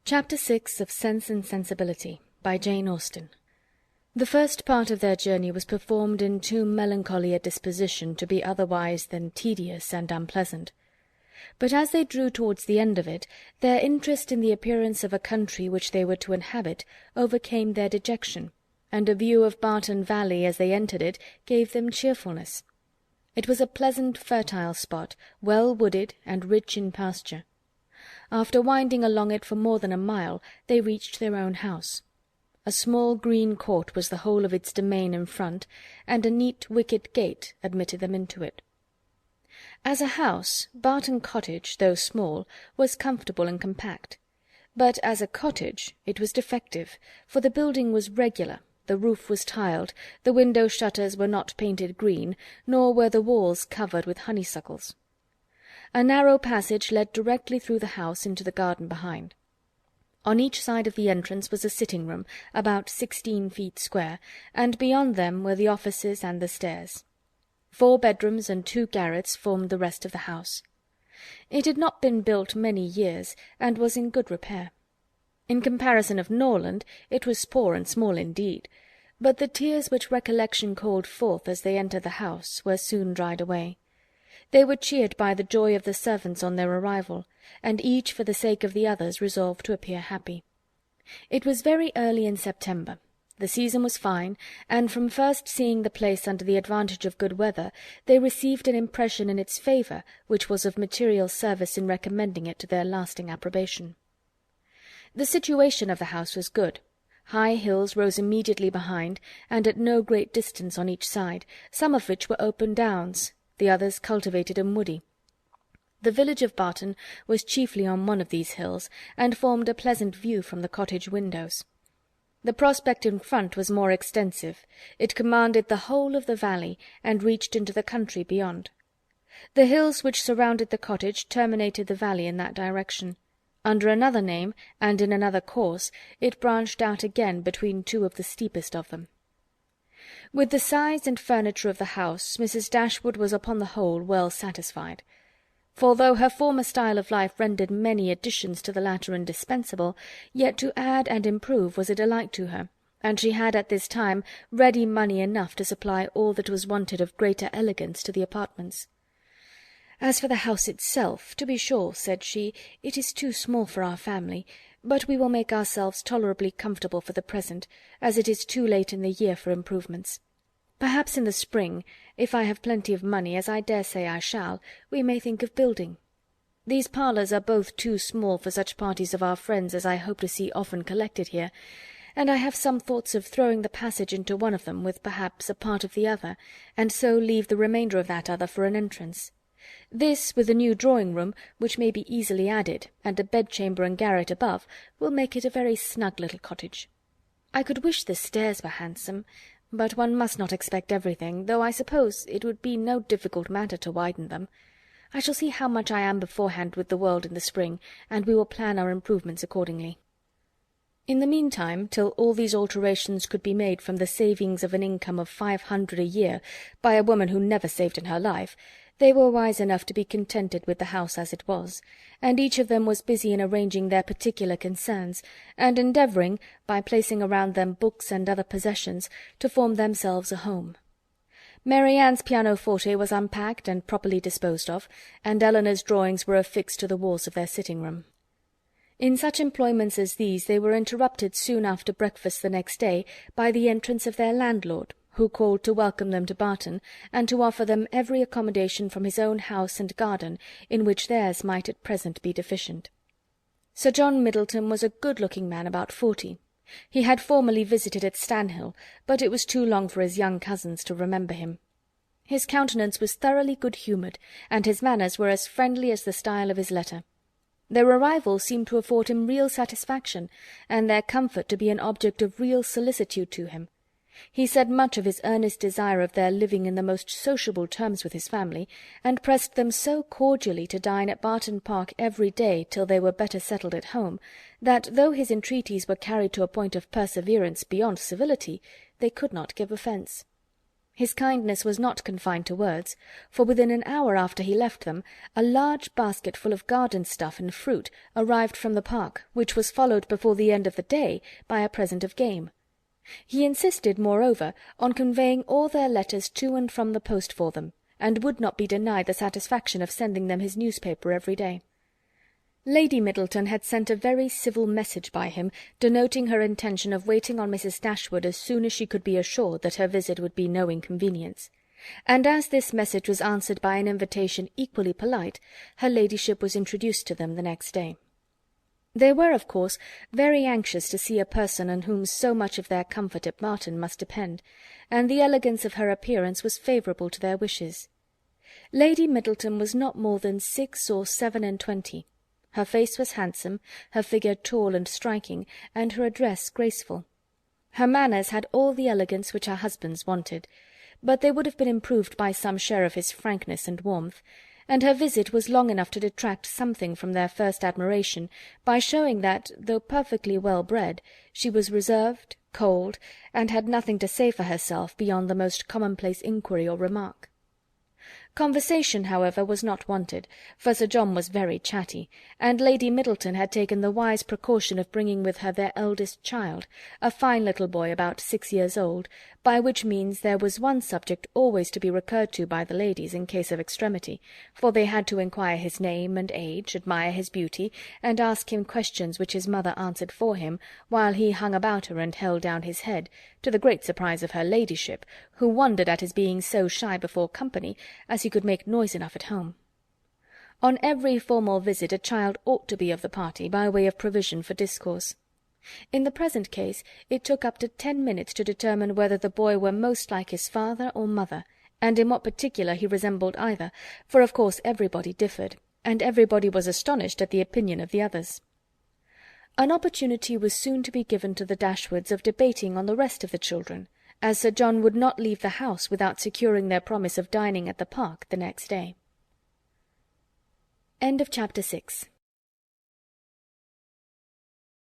Chapter 6 of Sense and Sensibility, by Jane Austen. The first part of their journey was performed in too melancholy a disposition to be otherwise than tedious and unpleasant. But as they drew towards the end of it, their interest in the appearance of a country which they were to inhabit overcame their dejection, and a view of Barton Valley as they entered it gave them cheerfulness. It was a pleasant fertile spot, well wooded and rich in pasture. After winding along it for more than a mile, they reached their own house. A small green court was the whole of its domain in front, and a neat wicket gate admitted them into it. As a house, Barton Cottage, though small, was comfortable and compact. But as a cottage it was defective, for the building was regular, the roof was tiled, the window-shutters were not painted green, nor were the walls covered with honeysuckles. A narrow passage led directly through the house into the garden behind. On each side of the entrance was a sitting-room, about 16 feet square, and beyond them were the offices and the stairs. 4 bedrooms and 2 garrets formed the rest of the house. It had not been built many years, and was in good repair. In comparison of Norland, it was poor and small indeed, but the tears which recollection called forth as they entered the house were soon dried away. They were cheered by the joy of the servants on their arrival, and each for the sake of the others resolved to appear happy. It was very early in September. The season was fine, and from first seeing the place under the advantage of good weather, they received an impression in its favour which was of material service in recommending it to their lasting approbation. The situation of the house was good. High hills rose immediately behind, and at no great distance on each side, some of which were open downs, the others cultivated and woody. The village of Barton was chiefly on one of these hills, and formed a pleasant view from the cottage windows. The prospect in front was more extensive. It commanded the whole of the valley, and reached into the country beyond. The hills which surrounded the cottage terminated the valley in that direction. Under another name, and in another course, it branched out again between 2 of the steepest of them. With the size and furniture of the house, Mrs. Dashwood was upon the whole well satisfied. For though her former style of life rendered many additions to the latter indispensable, yet to add and improve was a delight to her, and she had at this time ready money enough to supply all that was wanted of greater elegance to the apartments. "As for the house itself, to be sure," said she, "it is too small for our family, but we will make ourselves tolerably comfortable for the present, as it is too late in the year for improvements. Perhaps in the spring, if I have plenty of money, as I dare say I shall, we may think of building. These parlours are both too small for such parties of our friends as I hope to see often collected here, and I have some thoughts of throwing the passage into one of them, with perhaps a part of the other, and so leave the remainder of that other for an entrance. This, with a new drawing-room, which may be easily added, and a bedchamber and garret above, will make it a very snug little cottage. I could wish the stairs were handsome, but one must not expect everything, though I suppose it would be no difficult matter to widen them. I shall see how much I am beforehand with the world in the spring, and we will plan our improvements accordingly." In the meantime, till all these alterations could be made from the savings of an income of 500 a year by a woman who never saved in her life, they were wise enough to be contented with the house as it was, and each of them was busy in arranging their particular concerns, and endeavouring, by placing around them books and other possessions, to form themselves a home. Mary Ann's pianoforte was unpacked and properly disposed of, and Elinor's drawings were affixed to the walls of their sitting-room. In such employments as these they were interrupted soon after breakfast the next day by the entrance of their landlord, who called to welcome them to Barton, and to offer them every accommodation from his own house and garden, in which theirs might at present be deficient. Sir John Middleton was a good-looking man about 40. He had formerly visited at Stanhill, but it was too long for his young cousins to remember him. His countenance was thoroughly good-humoured, and his manners were as friendly as the style of his letter. Their arrival seemed to afford him real satisfaction, and their comfort to be an object of real solicitude to him. He said much of his earnest desire of their living in the most sociable terms with his family, and pressed them so cordially to dine at Barton Park every day till they were better settled at home, that though his entreaties were carried to a point of perseverance beyond civility, they could not give offence. His kindness was not confined to words, for within an hour after he left them, a large basket full of garden stuff and fruit arrived from the park, which was followed before the end of the day by a present of game. He insisted, moreover, on conveying all their letters to and from the post for them, and would not be denied the satisfaction of sending them his newspaper every day. Lady Middleton had sent a very civil message by him, denoting her intention of waiting on Mrs. Dashwood as soon as she could be assured that her visit would be no inconvenience; and as this message was answered by an invitation equally polite, her ladyship was introduced to them the next day. They were, of course, very anxious to see a person on whom so much of their comfort at Barton must depend, and the elegance of her appearance was favourable to their wishes. Lady Middleton was not more than 6 or 27. Her face was handsome, her figure tall and striking, and her address graceful. Her manners had all the elegance which her husband's wanted, but they would have been improved by some share of his frankness and warmth, and her visit was long enough to detract something from their first admiration, by showing that, though perfectly well bred, she was reserved, cold, and had nothing to say for herself beyond the most commonplace inquiry or remark. Conversation, however, was not wanted, for Sir John was very chatty, and Lady Middleton had taken the wise precaution of bringing with her their eldest child, a fine little boy about 6 years old, by which means there was one subject always to be recurred to by the ladies in case of extremity, for they had to inquire his name and age, admire his beauty, and ask him questions which his mother answered for him, while he hung about her and held down his head, to the great surprise of her ladyship, who wondered at his being so shy before company, as he could make noise enough at home. On every formal visit a child ought to be of the party, by way of provision for discourse. In the present case it took up to 10 minutes to determine whether the boy were most like his father or mother, and in what particular he resembled either, for of course everybody differed, and everybody was astonished at the opinion of the others. An opportunity was soon to be given to the Dashwoods of debating on the rest of the children, as Sir John would not leave the house without securing their promise of dining at the park the next day. Chapter 6.